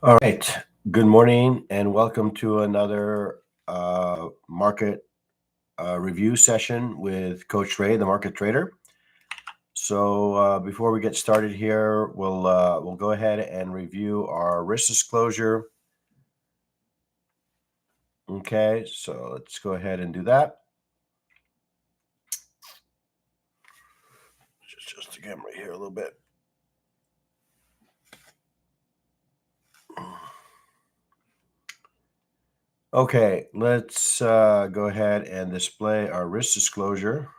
All right. Good morning and welcome to another market review session with Coach Ray, the market trader. So before we get started here, we'll go ahead and review our risk disclosure. Okay, so let's go ahead and do that. Just again right here a little bit. Okay, let's go ahead and display our risk disclosure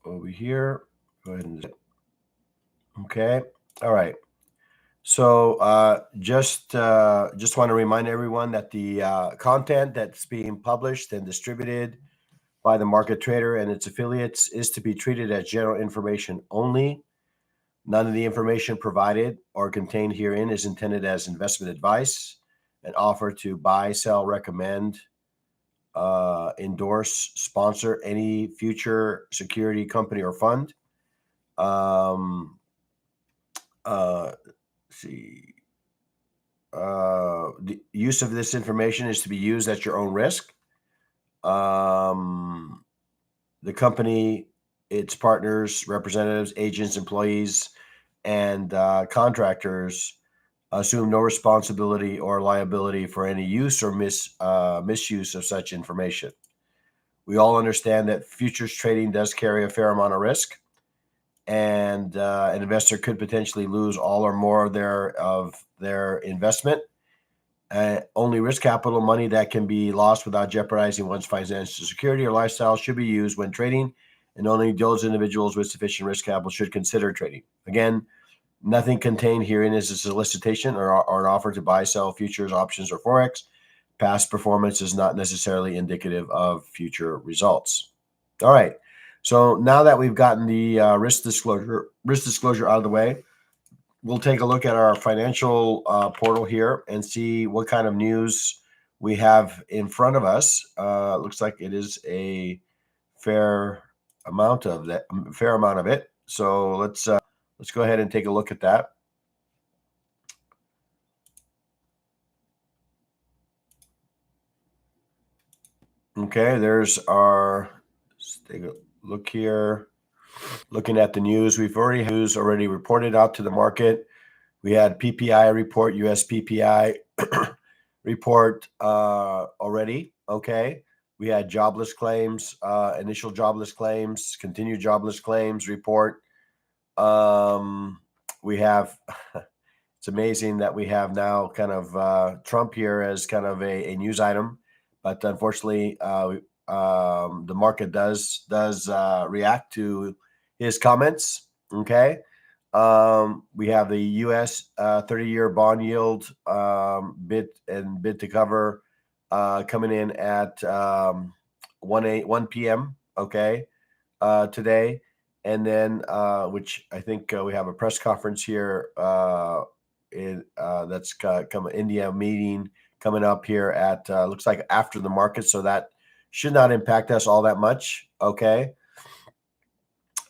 over here. Go ahead and okay. All right. So just want to remind everyone that the content that's being published and distributed by the market trader and its affiliates is to be treated as general information only. None of the information provided or contained herein is intended as investment advice, an offer to buy, sell, recommend, endorse, sponsor any future security, company, or fund. See. The use of this information is to be used at your own risk. The company, its partners, representatives, agents, employees, and contractors assume no responsibility or liability for any use or misuse of such information. We all understand that futures trading does carry a fair amount of risk, and an investor could potentially lose all or more of their investment. Only risk capital money that can be lost without jeopardizing one's financial security or lifestyle should be used when trading, and only those individuals with sufficient risk capital should consider trading. Again, nothing contained herein is a solicitation or an offer to buy, sell futures, options, or Forex. Past performance is not necessarily indicative of future results. All right. So now that we've gotten the risk disclosure out of the way, we'll take a look at our financial portal here and see what kind of news we have in front of us. Looks like it is a fair amount of it. So let's go ahead and take a look at that. Okay, there's our. Let's take a look here. Looking at the news, we've already reported out to the market. We had PPI report, US PPI report already. Okay. We had jobless claims, initial jobless claims, continued jobless claims report. We have, it's amazing that we have now kind of Trump here as kind of a news item, but unfortunately, the market does react to his comments. Okay. We have the U.S. 30-year bond yield bid to cover coming in at 1 p.m. Okay, today, and then which I think we have a press conference here that's come India meeting coming up here at looks like after the market, so that should not impact us all that much. Okay.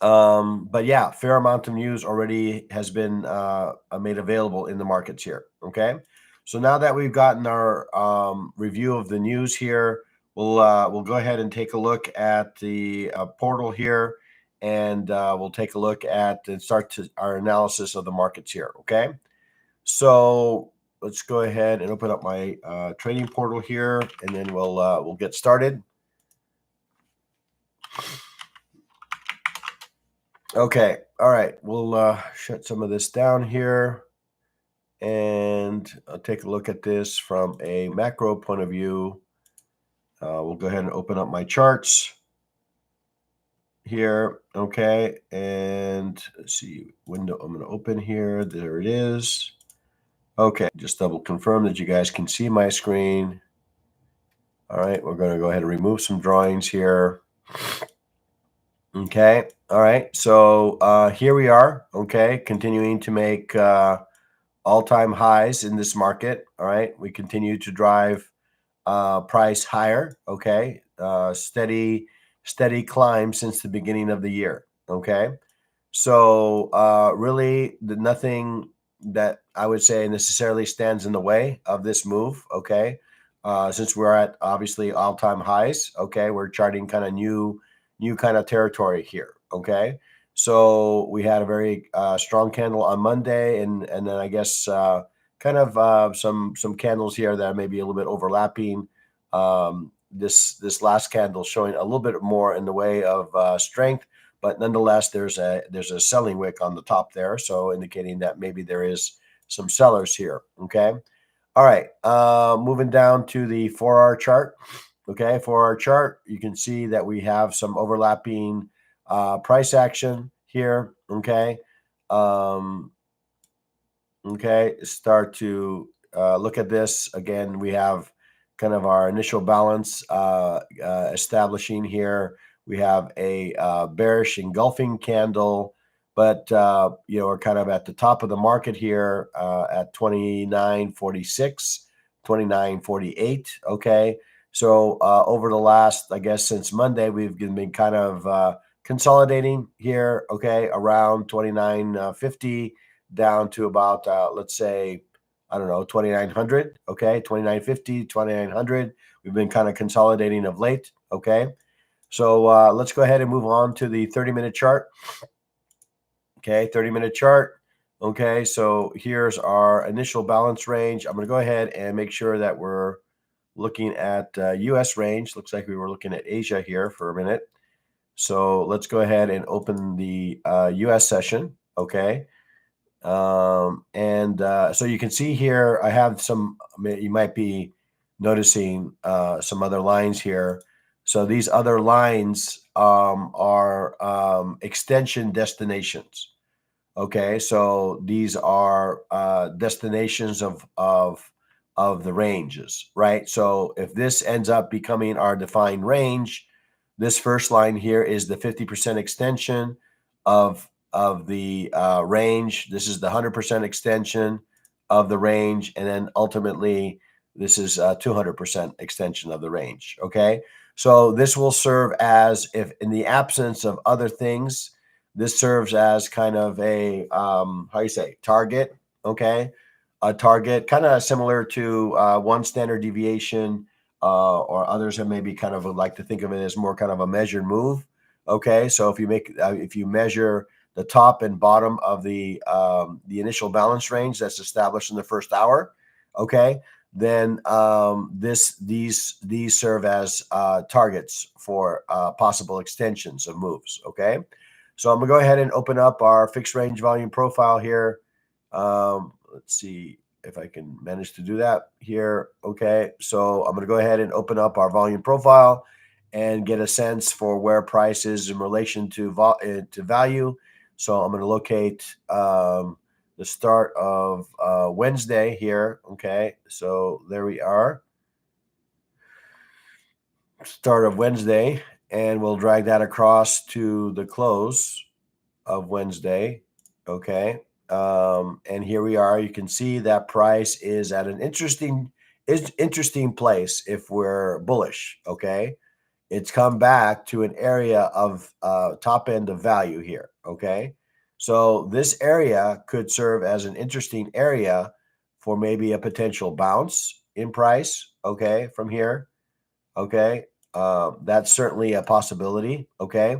But yeah, fair amount of news already has been made available in the markets here. Okay. So now that we've gotten our review of the news here, we'll go ahead and take a look at the portal here, and we'll take a look at and start our analysis of the markets here. Okay. So let's go ahead and open up my trading portal here, and then we'll get started. Okay. All right. We'll shut some of this down here, and I'll take a look at this from a macro point of view. We'll go ahead and open up my charts here. Okay. And let's see, window I'm going to open here. There it is. Okay. Just double confirm that you guys can see my screen. All right. We're going to go ahead and remove some drawings here. Okay. All right. So here we are. Okay. Continuing to make all-time highs in this market. All right. We continue to drive price higher. Okay. Steady climb since the beginning of the year. Okay. So really, nothing that I would say necessarily stands in the way of this move. Okay, since we're at obviously all-time highs. Okay, we're charting kind of new kind of territory here. Okay, so we had a very strong candle on Monday, and then I guess kind of some candles here that may be a little bit overlapping. This last candle showing a little bit more in the way of strength, but nonetheless, there's a selling wick on the top there, so indicating that maybe there is some sellers here. Okay. All right. Moving down to the 4-hour chart. Okay, 4-hour chart, you can see that we have some overlapping price action here. Okay. Um, okay, start to look at this again. We have kind of our initial balance establishing here. We have a bearish engulfing candle, but we're kind of at the top of the market here at 29.46, 29.48. Okay, so over the last, I guess, since Monday, we've been kind of consolidating here. Okay, around 29.50 down to about let's say, I don't know, 2900. Okay, 2950, 2900. We've been kind of consolidating of late. Okay, so let's go ahead and move on to the 30-minute chart. Okay, 30-minute chart. Okay, so here's our initial balance range. I'm going to go ahead and make sure that we're looking at US range. Looks like we were looking at Asia here for a minute. So let's go ahead and open the US session. Okay. So you can see here, I have some, you might be noticing some other lines here. So these other lines are extension destinations. Okay, so these are destinations of the ranges, right? So if this ends up becoming our defined range, this first line here is the 50% extension of the range. This is the 100% extension of the range, and then ultimately this is 200% extension of the range. Okay, so this will serve as, if in the absence of other things, this serves as kind of a how you say, target. Okay, a target kind of similar to one standard deviation, or others have maybe kind of would like to think of it as more kind of a measured move. Okay, so if you measure the top and bottom of the initial balance range that's established in the first hour, okay, then these serve as targets for possible extensions of moves. Okay, so I'm gonna go ahead and open up our fixed range volume profile here. Let's see if I can manage to do that here. Okay, so I'm gonna go ahead and open up our volume profile and get a sense for where price is in relation to value. So I'm going to locate the start of Wednesday here. Okay, so there we are. Start of Wednesday, and we'll drag that across to the close of Wednesday. Okay, and here we are. You can see that price is at an interesting place if we're bullish. Okay, it's come back to an area of top end of value here. Okay, so this area could serve as an interesting area for maybe a potential bounce in price. Okay, from here. Okay, that's certainly a possibility. Okay,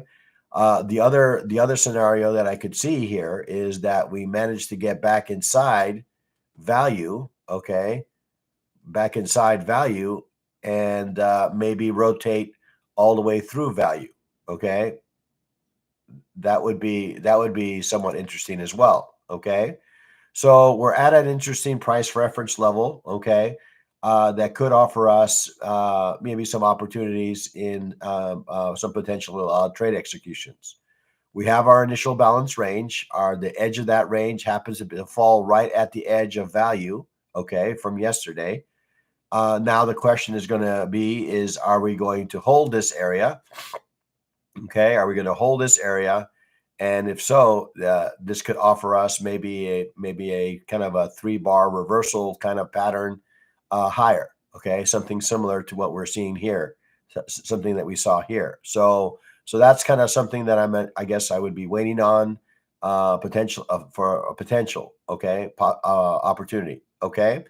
the other scenario that I could see here is that we managed to get back inside value. Okay, back inside value, and maybe rotate all the way through value. Okay, that would be somewhat interesting as well. Okay, so we're at an interesting price reference level. Okay, that could offer us maybe some opportunities in some potential trade executions. We have our initial balance range. The edge of that range happens to fall right at the edge of value. Okay, from yesterday. Now the question is going to be: are we going to hold this area? Okay, are we going to hold this area? And if so, this could offer us maybe a kind of a 3-bar reversal kind of pattern higher. Okay, something similar to what we're seeing here, something that we saw here. So that's kind of something that I guess I would be waiting on. potential for a potential, okay, opportunity. Okay.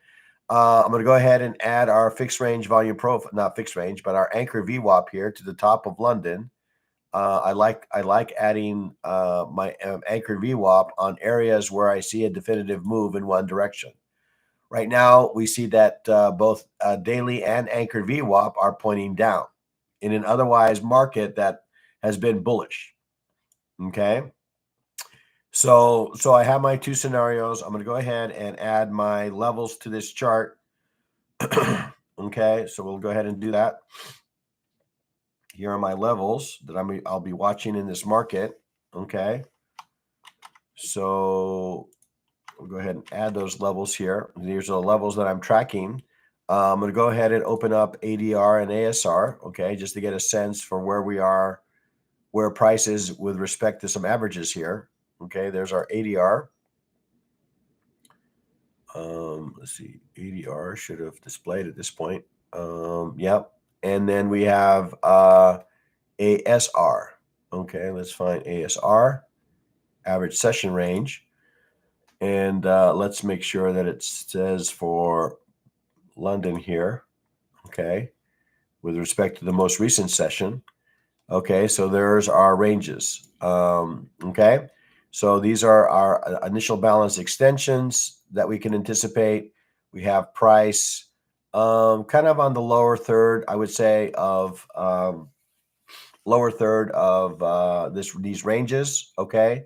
I'm going to go ahead and add our fixed range volume profile, not fixed range, but our anchor VWAP here to the top of London. I like adding my anchored VWAP on areas where I see a definitive move in one direction. Right now, we see that both daily and anchored VWAP are pointing down in an otherwise market that has been bullish. Okay. So I have my two scenarios. I'm going to go ahead and add my levels to this chart. Okay, so we'll go ahead and do that. Here are my levels that I'll be watching in this market. Okay, so we'll go ahead and add those levels here. These are the levels that I'm tracking. I'm going to go ahead and open up ADR and ASR. Okay, just to get a sense for where we are, where price is with respect to some averages here. Okay, there's our ADR. Let's see, ADR should have displayed at this point. Yep. And then we have ASR. Okay, let's find ASR, average session range. And let's make sure that it says for London here. Okay, with respect to the most recent session. Okay, so there's our ranges. Okay, so these are our initial balance extensions that we can anticipate. We have price kind of on the lower third, I would say, of these ranges. Okay,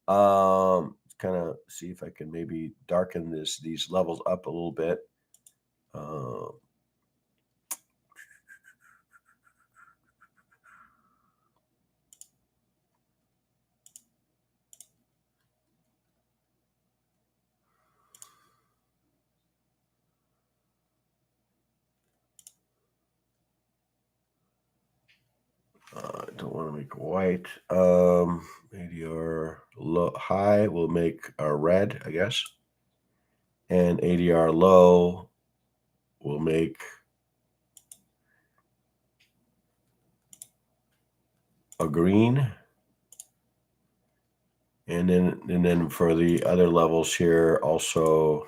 kind of see if I can maybe darken these levels up a little bit. I don't want to make white. ADR low, high will make a red, I guess. And ADR low will make a green. And then for the other levels here, also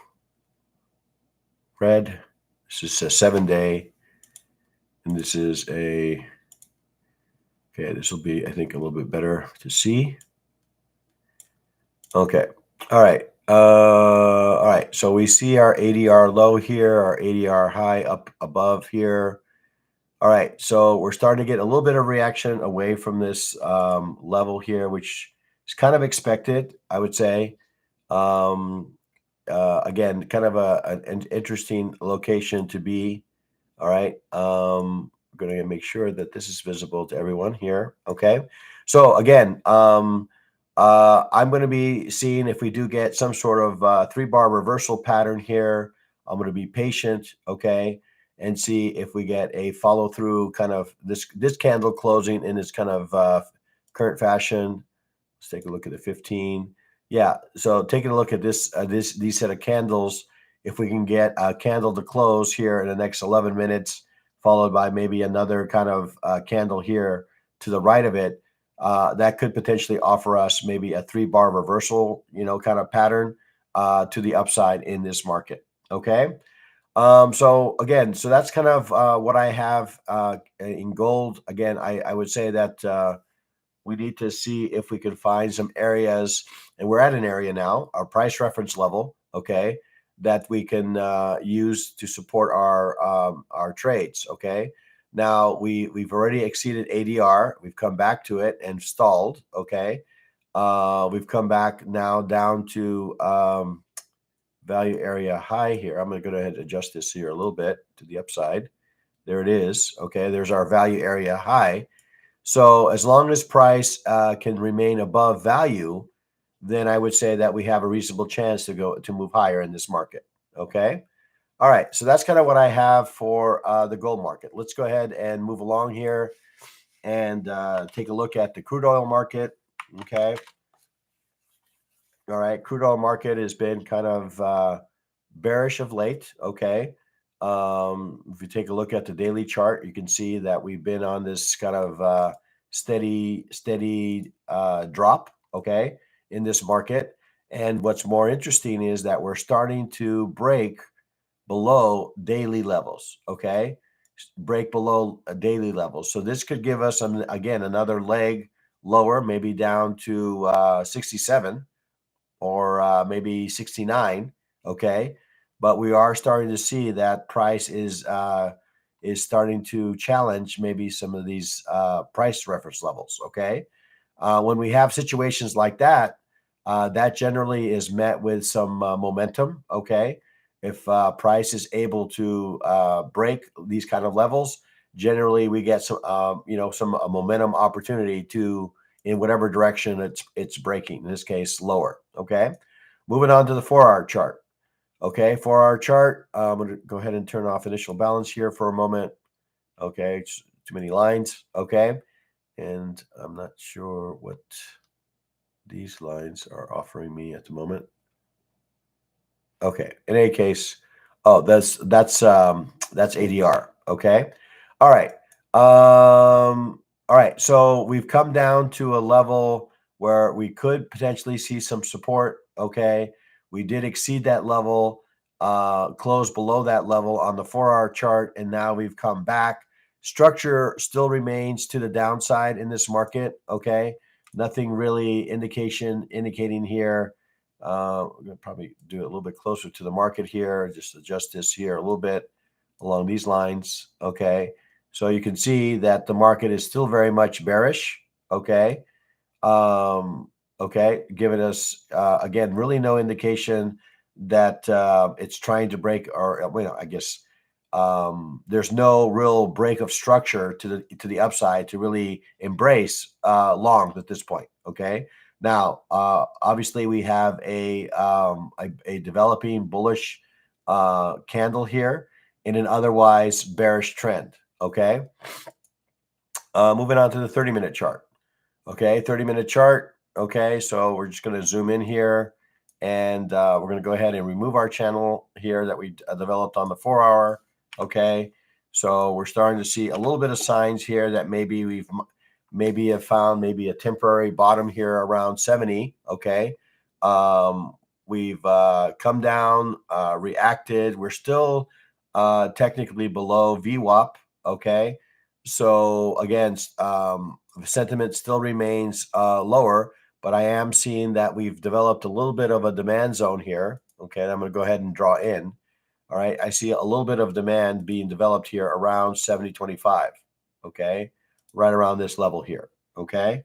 red. This is a 7-day. And this is okay, this will be, I think, a little bit better to see. Okay. All right. All right. So we see our ADR low here, our ADR high up above here. All right. So we're starting to get a little bit of reaction away from this level here, which is kind of expected, I would say. Again, kind of an interesting location to be. All right. I'm going to make sure that this is visible to everyone here. Okay. So again, I'm going to be seeing if we do get some sort of 3-bar reversal pattern here. I'm going to be patient. Okay. And see if we get a follow through kind of this candle closing in its kind of current fashion. Let's take a look at the 15. Yeah. So taking a look at these set of candles, if we can get a candle to close here in the next 11 minutes, followed by maybe another kind of candle here to the right of it, that could potentially offer us maybe a 3-bar reversal, kind of pattern to the upside in this market. Okay. So again, so that's kind of what I have in gold. Again, I would say that we need to see if we can find some areas, and we're at an area now, our price reference level, okay, that we can use to support our trades. Okay. Now we've already exceeded ADR. We've come back to it and stalled. Okay. We've come back now down to value area high here. I'm going to go ahead and adjust this here a little bit to the upside. There it is. Okay. There's our value area high. So as long as price can remain above value, then I would say that we have a reasonable chance to move higher in this market. Okay. All right. So that's kind of what I have for the gold market. Let's go ahead and move along here and take a look at the crude oil market. Okay. All right. Crude oil market has been kind of bearish of late. Okay. If you take a look at the daily chart, you can see that we've been on this kind of steady drop. Okay. in this market. And what's more interesting is that we're starting to break below daily levels. Okay, break below daily levels. So this could give us again another leg lower, maybe down to 67 or maybe 69. Okay, but we are starting to see that price is starting to challenge maybe some of these price reference levels. Okay, when we have situations like that, that generally is met with some momentum. Okay, if price is able to break these kind of levels, generally we get some some momentum opportunity to in whatever direction it's breaking. In this case, lower. Okay, moving on to the 4-hour chart. Okay, 4-hour chart. I'm going to go ahead and turn off initial balance here for a moment. Okay, it's too many lines. Okay, and I'm not sure what these lines are offering me at the moment. Okay, in any case, oh, that's ADR. Okay, all right, all right. So we've come down to a level where we could potentially see some support. Okay, we did exceed that level, close below that level on the 4-hour chart, and now we've come back. Structure still remains to the downside in this market. Okay, nothing really indicating here. We're going to probably do it a little bit closer to the market here. Just adjust this here a little bit along these lines. Okay. So you can see that the market is still very much bearish. Okay. Okay. Giving us, again, really no indication that it's trying to break or, well, I guess there's no real break of structure to the upside to really embrace longs at this point. Okay. Now, obviously, we have a developing bullish candle here in an otherwise bearish trend. Okay. Moving on to the 30-minute chart. Okay, 30-minute chart. Okay, so we're just going to zoom in here, and we're going to go ahead and remove our channel here that we developed on the 4-hour. Okay, so we're starting to see a little bit of signs here that maybe have found maybe a temporary bottom here around 70. Okay, we've come down, reacted. We're still technically below VWAP. Okay, so again, sentiment still remains lower, but I am seeing that we've developed a little bit of a demand zone here. Okay, and I'm going to go ahead and draw in. All right, I see a little bit of demand being developed here around 70.25. Okay, right around this level here. Okay.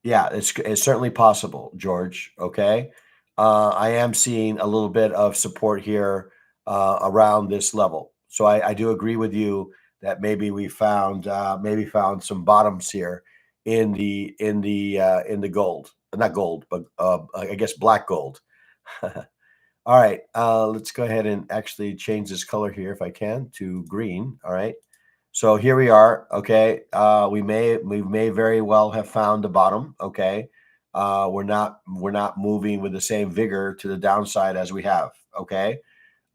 Yeah, it's certainly possible, George. Okay. I am seeing a little bit of support here around this level. So I do agree with you that maybe we found some bottoms here in the gold, not gold, but I guess black gold. All right, let's go ahead and actually change this color here if I can to green. All right. So here we are. Okay. We may very well have found the bottom. Okay. We're not moving with the same vigor to the downside as we have. Okay.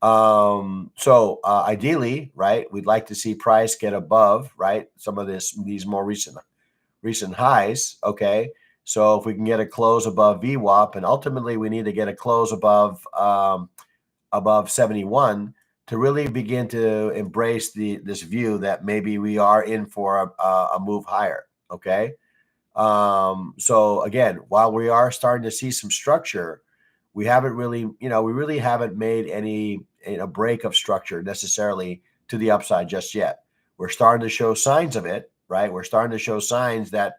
So ideally, right, we'd like to see price get above, right, some of these more recent highs. Okay. So if we can get a close above VWAP, and ultimately we need to get a close above 71 to really begin to embrace this view that maybe we are in for a move higher. Okay. So again, while we are starting to see some structure, we really haven't made any break of structure necessarily to the upside just yet. We're starting to show signs of it, right? We're starting to show signs that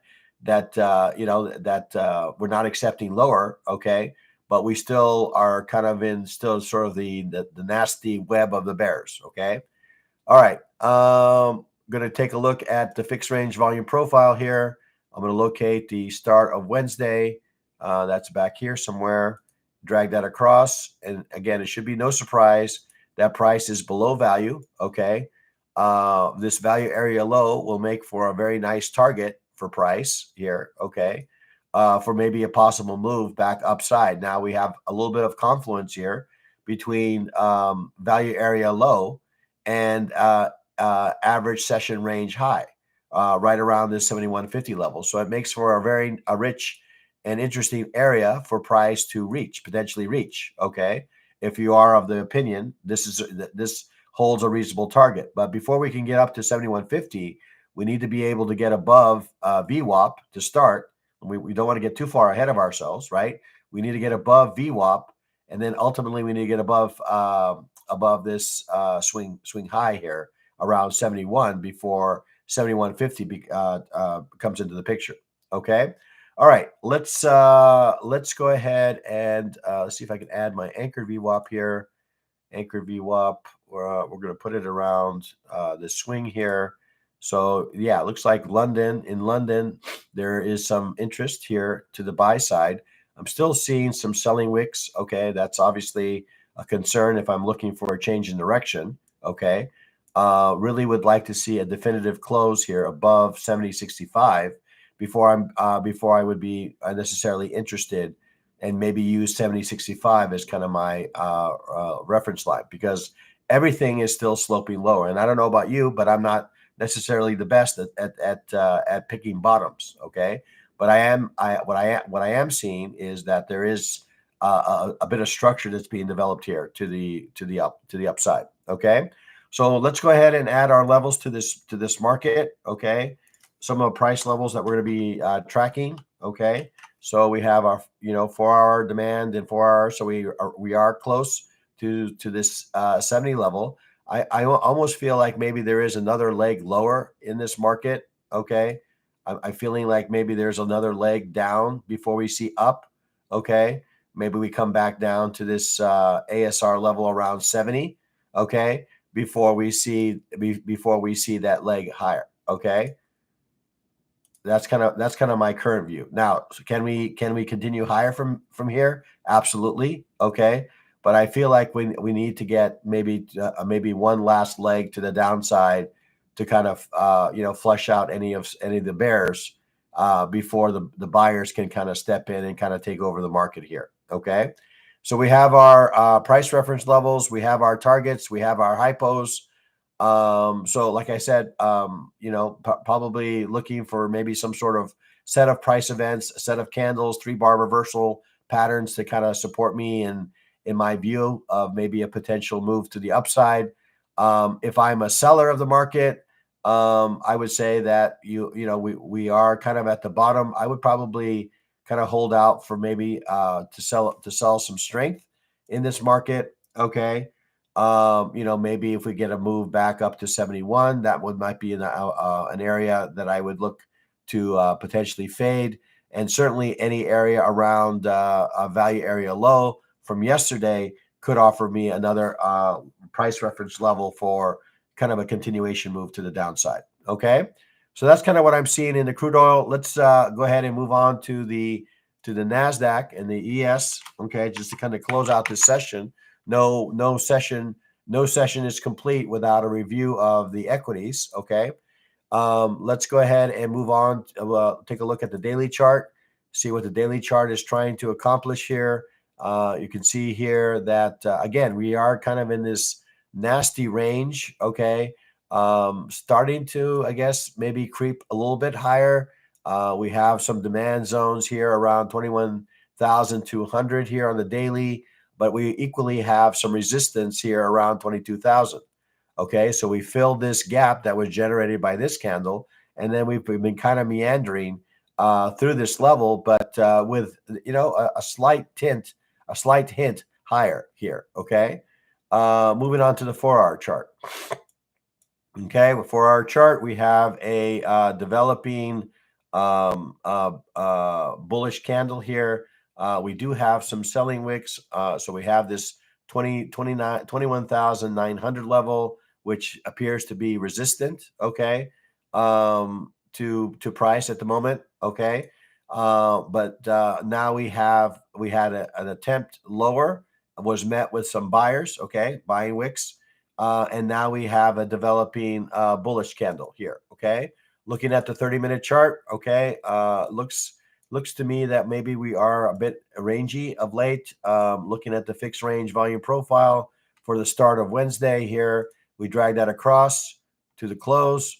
we're not accepting lower. Okay, but we still are kind of in still sort of the nasty web of the bears. Okay, all right. Going to take a look at the fixed range volume profile here. I'm going to locate the start of Wednesday. That's back here somewhere. Drag that across, and again, it should be no surprise that price is below value. Okay, this value area low will make for a very nice target for price here. Okay, for maybe a possible move back upside. Now we have a little bit of confluence here between value area low and average session range high. right around this 7150 level. So it makes for a rich and interesting area for price to potentially reach. Okay, if you are of the opinion this holds a reasonable target, but before we can get up to 7150, we need to be able to get above VWAP to start. We don't want to get too far ahead of ourselves, right? We need to get above VWAP, and then ultimately we need to get above this swing high here around 71 before 7150 comes into the picture. Okay. All right. Let's go ahead and let's see if I can add my anchor VWAP here. Anchor VWAP. We're going to put it around the swing here. So yeah, it looks like in London, there is some interest here to the buy side. I'm still seeing some selling wicks. Okay, that's obviously a concern if I'm looking for a change in direction. Okay, really would like to see a definitive close here above 70.65 before I would be necessarily interested, and maybe use 70.65 as kind of my reference line, because everything is still sloping lower. And I don't know about you, but I'm not necessarily the best at picking bottoms. Okay, but what I am seeing is that there is a bit of structure that's being developed here to the upside. Okay, so let's go ahead and add our levels to this market. Okay, some of the price levels that we're going to be tracking. Okay, so we have our 4-hour demand and 4-hour, so we are close to this 70 level. I almost feel like maybe there is another leg lower in this market. Okay, I'm feeling like maybe there's another leg down before we see up. Okay, maybe we come back down to this ASR level around 70. Okay, before we see that leg higher. Okay, that's kind of my current view. Now, so can we continue higher from here? Absolutely. Okay, but I feel like we need to get maybe one last leg to the downside to kind of flush out any of the bears before the buyers can kind of step in and kind of take over the market here. Okay, so we have our price reference levels, we have our targets, we have our hypos. So like I said, probably looking for maybe some sort of set of price events, a set of candles, 3-bar reversal patterns to kind of support me in my view of maybe a potential move to the upside. If I'm a seller of the market, I would say that we are kind of at the bottom. I would probably kind of hold out for maybe to sell some strength in this market. Okay. Maybe if we get a move back up to 71, that might be an area that I would look to potentially fade. And certainly any area around a value area low from yesterday could offer me another price reference level for kind of a continuation move to the downside. Okay, so that's kind of what I'm seeing in the crude oil. Let's go ahead and move on to the NASDAQ and the ES. Okay, just to kind of close out this session. No session is complete without a review of the equities. Okay, let's go ahead and move on. Take a look at the daily chart, see what the daily chart is trying to accomplish here. You can see here that again, we are kind of in this nasty range. Okay, starting to, I guess, maybe creep a little bit higher. We have some demand zones here around 21,200 here on the daily, but we equally have some resistance here around 22,000. Okay, so we filled this gap that was generated by this candle, and then we've been kind of meandering through this level, but with a slight hint higher here. Okay, moving on to the 4-hour chart. Okay, with 4-hour chart, we have a developing bullish candle here. We do have some selling wicks. So we have this 21,900 level, which appears to be resistant, okay, to price at the moment, okay. But now we had an attempt lower, was met with some buyers, okay, buying wicks. And now we have a developing bullish candle here, okay. Looking at the 30-minute chart, okay, looks to me that maybe we are a bit rangy of late. Looking at the fixed range volume profile for the start of Wednesday here, we drag that across to the close.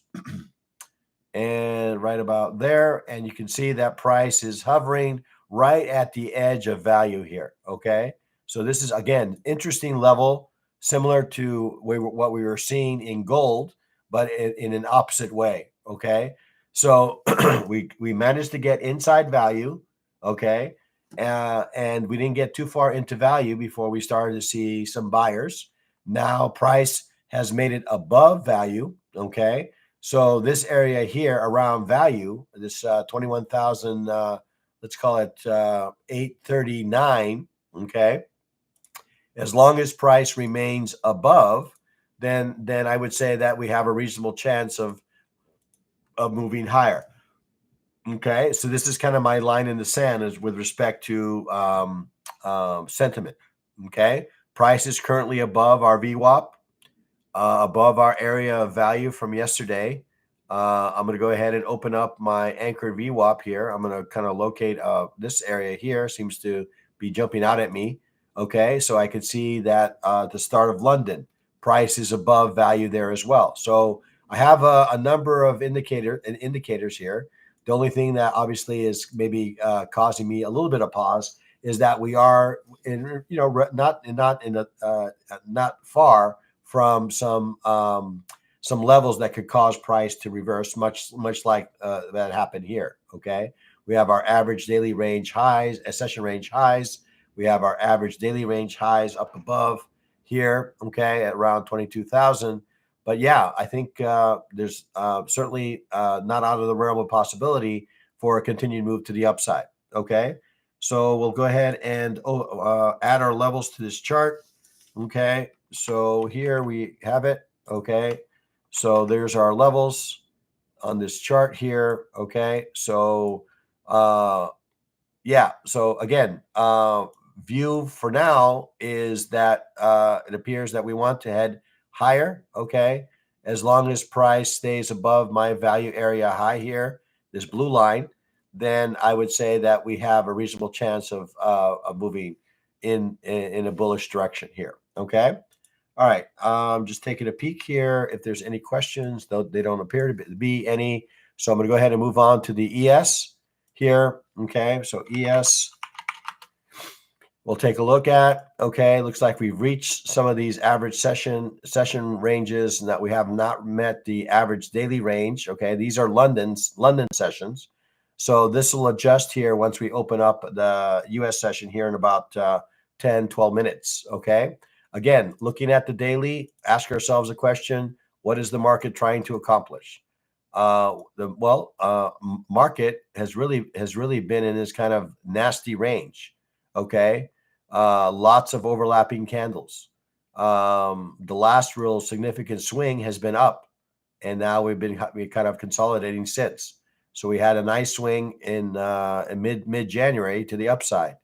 and right about there. And you can see that price is hovering right at the edge of value here. Okay. So this is, again, interesting level, similar to what we were seeing in gold, but in an opposite way. Okay. So we managed to get inside value. Okay. And we didn't get too far into value before we started to see some buyers. Now price has made it above value. Okay. So this area here around value, this 21,000, let's call it 839. Okay. As long as price remains above, then I would say that we have a reasonable chance of moving higher. Okay, so this is kind of my line in the sand is with respect to sentiment. Okay, price is currently above our VWAP, above our area of value from yesterday. I'm going to go ahead and open up my anchor VWAP here. I'm going to kind of locate this area here. Seems to be jumping out at me. Okay, so I can see that the start of London, price is above value there as well. So I have a number of indicators here. The only thing that obviously is maybe causing me a little bit of pause is that we are in, not far from some levels that could cause price to reverse, much like that happened here. Okay, we have our average daily range highs, session range highs. We have our average daily range highs up above here. Okay, at around 22,000. But yeah, I think there's certainly not out of the realm of possibility for a continued move to the upside. Okay, so we'll go ahead and add our levels to this chart. Okay, so here we have it. Okay, so there's our levels on this chart here. Okay, so yeah, so again, view for now is that it appears that we want to head higher. Okay, as long as price stays above my value area high here, this blue line, then I would say that we have a reasonable chance of moving in a bullish direction here. Okay. All right. Just taking a peek here. If there's any questions, though they don't appear to be any. So I'm going to go ahead and move on to the ES here. Okay. So ES, we'll take a look at. Okay. Looks like we've reached some of these average session ranges and that we have not met the average daily range. Okay. These are London sessions. So this will adjust here once we open up the US session here in about 10, 12 minutes. Okay. Again, looking at the daily, ask ourselves a question: what is the market trying to accomplish? Market has really been in this kind of nasty range. Okay, lots of overlapping candles. The last real significant swing has been up, and now we've kind of consolidating since. So we had a nice swing in mid January to the upside.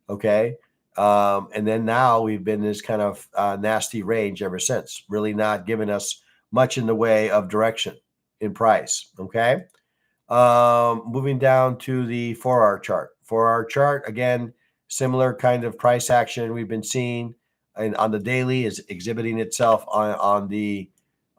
Okay. And then now we've been in this kind of nasty range ever since, really not giving us much in the way of direction in price. Okay. Moving down to the 4-hour chart. 4-hour chart, again, similar kind of price action we've been seeing, and on the daily is exhibiting itself on the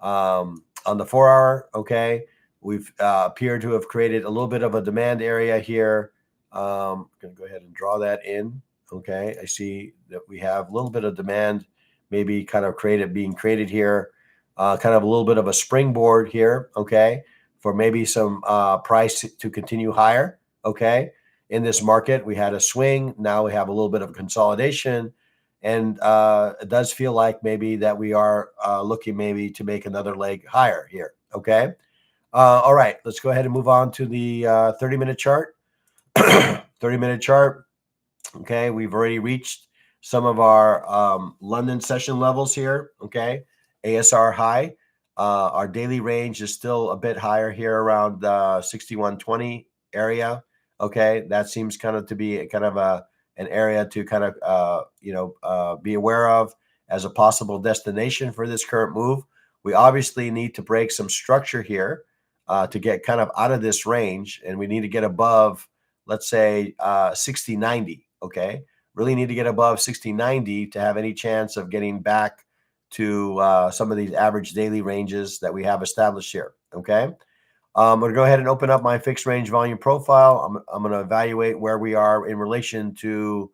4-hour. Okay. We've appeared to have created a little bit of a demand area here. I'm going to go ahead and draw that in. Okay, I see that we have a little bit of demand, maybe kind of being created here, kind of a little bit of a springboard here. Okay, for maybe some price to continue higher. Okay, in this market, we had a swing. Now we have a little bit of consolidation, and it does feel like maybe that we are looking maybe to make another leg higher here. Okay, all right, let's go ahead and move on to the 30-minute chart. 30-minute chart. Okay, we've already reached some of our London session levels here. Okay, ASR high. Our daily range is still a bit higher here around 6120 area. Okay, that seems kind of to be kind of an area to kind of be aware of as a possible destination for this current move. We obviously need to break some structure here to get kind of out of this range, and we need to get above, let's say, 6090. Okay, really need to get above 6090 to have any chance of getting back to some of these average daily ranges that we have established here. Okay, I'm going to go ahead and open up my fixed range volume profile. I'm going to evaluate where we are in relation to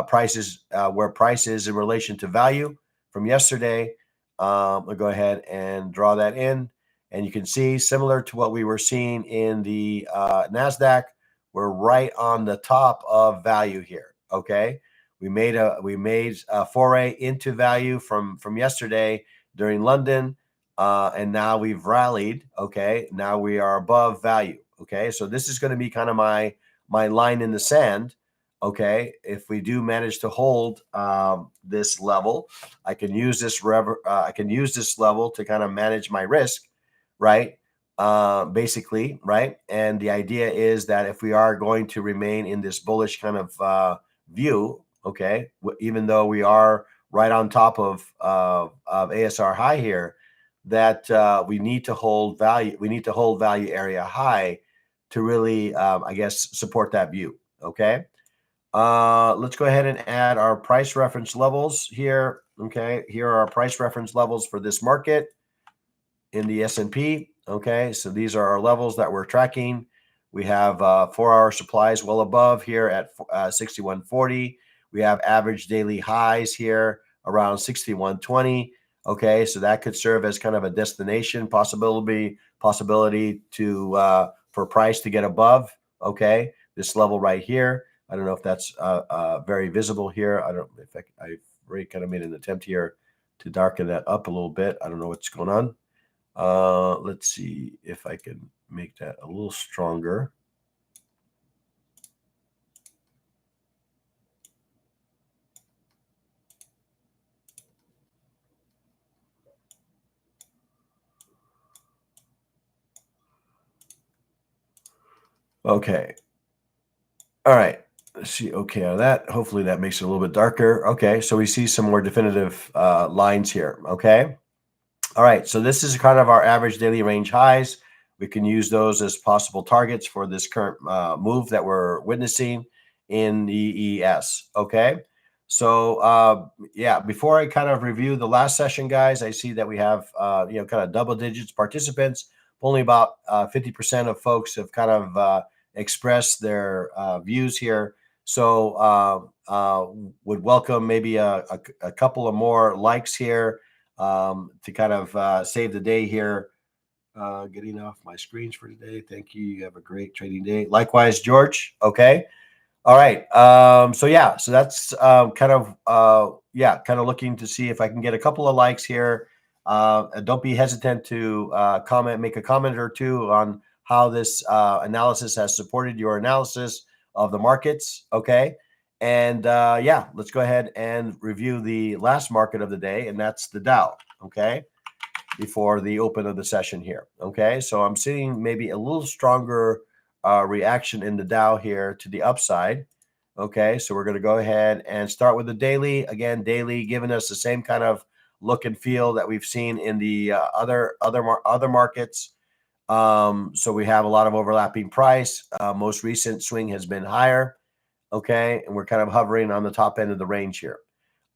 prices, where price is in relation to value from yesterday. I'll go ahead and draw that in. And you can see, similar to what we were seeing in the NASDAQ, we're right on the top of value here. Okay. We made a foray into value from yesterday during London. And now we've rallied. Okay. Now we are above value. Okay. So this is going to be kind of my line in the sand. Okay, if we do manage to hold this level, I can use this level to kind of manage my risk, right? Basically, right? And the idea is that if we are going to remain in this bullish kind of view, okay, even though we are right on top of ASR high here, that we need to hold value. We need to hold value area high to really, I guess, support that view. Okay. Let's go ahead and add our price reference levels here. Okay, here are our price reference levels for this market in the S&P. Okay, so these are our levels that we're tracking. We have 4-hour supplies well above here at 61.40. We have average daily highs here around 61.20. Okay, so that could serve as kind of a destination possibility to for price to get above. Okay, this level right here. I don't know if that's very visible here. I don't. If I already kind of made an attempt here to darken that up a little bit. I don't know what's going on. Let's see if I can make that a little stronger. Okay. All right. Let's see. Okay on that. Hopefully that makes it a little bit darker. Okay. So we see some more definitive lines here. Okay. All right. So this is kind of our average daily range highs. We can use those as possible targets for this current move that we're witnessing in the ES. Okay. So yeah, before I kind of review the last session, guys, I see that we have kind of double digits participants. Only about 50% of folks have kind of expressed their views here. So would welcome maybe a couple of more likes here to kind of save the day here. Getting off my screens for today. Thank you. You have a great trading day. Likewise, George. Okay. All right. So yeah, so that's kind of looking to see if I can get a couple of likes here. Don't be hesitant to make a comment or two on how this analysis has supported your analysis of the markets. Okay. And yeah, let's go ahead and review the last market of the day, and that's the Dow. Okay. Before the open of the session here. Okay. So I'm seeing maybe a little stronger reaction in the Dow here to the upside. Okay, so we're going to go ahead and start with the daily. Again, daily giving us the same kind of look and feel that we've seen in the other markets. So we have a lot of overlapping price. Most recent swing has been higher. Okay, and we're kind of hovering on the top end of the range here.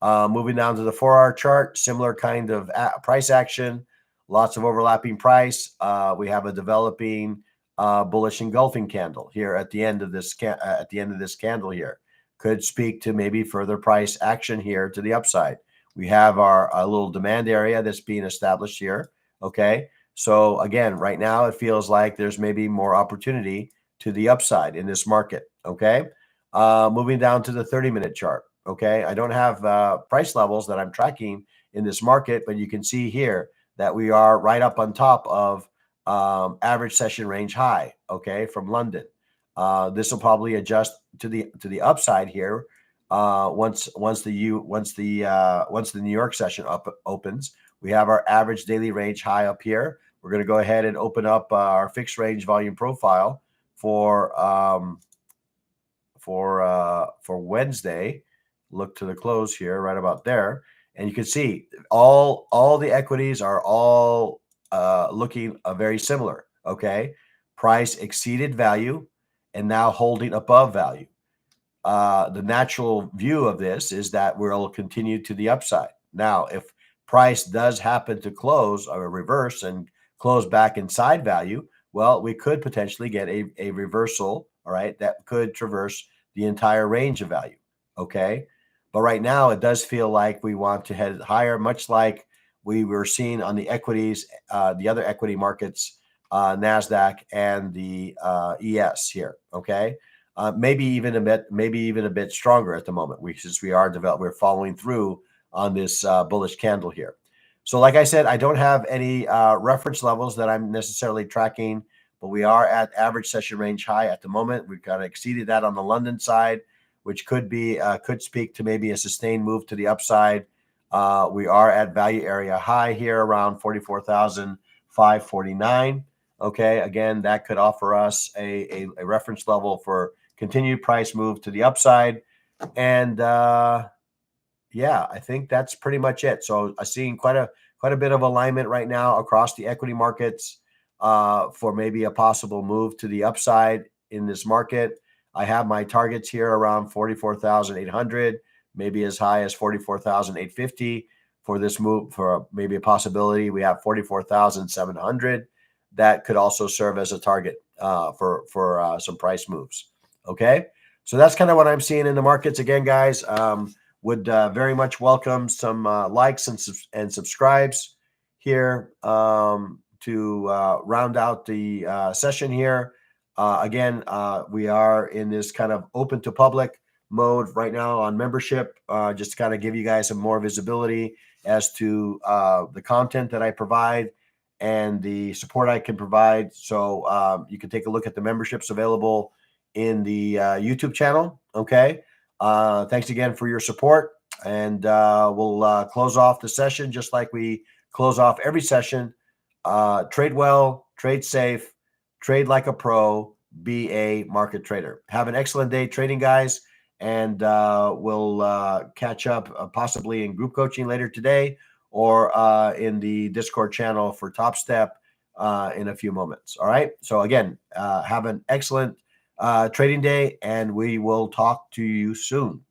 Moving down to the 4-hour chart, similar kind of price action. Lots of overlapping price. We have a developing bullish engulfing candle here at the end of this candle here. Could speak to maybe further price action here to the upside. We have our little demand area that's being established here. Okay, so again, right now it feels like there's maybe more opportunity to the upside in this market. Okay, moving down to the 30-minute chart. Okay, I don't have price levels that I'm tracking in this market, but you can see here that we are right up on top of average session range high. Okay, from London. This will probably adjust to the upside here once the New York session opens. We have our average daily range high up here. We're going to go ahead and open up our fixed range volume profile for Wednesday. Look to the close here, right about there, and you can see all the equities are all looking very similar. Okay, price exceeded value and now holding above value. The natural view of this is that we'll continue to the upside. Now, if price does happen to close or reverse and close back inside value, well, we could potentially get a reversal, all right, that could traverse the entire range of value. Okay. But right now, it does feel like we want to head higher, much like we were seeing on the equities, the other equity markets, NASDAQ and the ES here. Okay. Maybe even a bit stronger at the moment. Since we're following through on this bullish candle here. So, like I said, I don't have any reference levels that I'm necessarily tracking, but we are at average session range high at the moment. We've kind of exceeded that on the London side, which could speak to maybe a sustained move to the upside. We are at value area high here around 44,549. Okay, again, that could offer us a reference level for continued price move to the upside. And yeah, I think that's pretty much it. So I'm seeing quite a bit of alignment right now across the equity markets for maybe a possible move to the upside in this market. I have my targets here around 44,800, maybe as high as 44,850 for this move. For maybe a possibility, we have 44,700 that could also serve as a target for some price moves. Okay, so that's kind of what I'm seeing in the markets. Again, guys, would very much welcome some likes and subscribes here to round out the session here. Again, we are in this kind of open to public mode right now on membership, just to kind of give you guys some more visibility as to the content that I provide and the support I can provide. So you can take a look at the memberships available in the YouTube channel. Okay. Thanks again for your support. And we'll close off the session just like we close off every session. Trade well, trade safe, trade like a pro, be a market trader. Have an excellent day trading, guys. And we'll catch up possibly in group coaching later today or in the Discord channel for Top Step in a few moments. All right. So again, have an excellent trading day, and we will talk to you soon.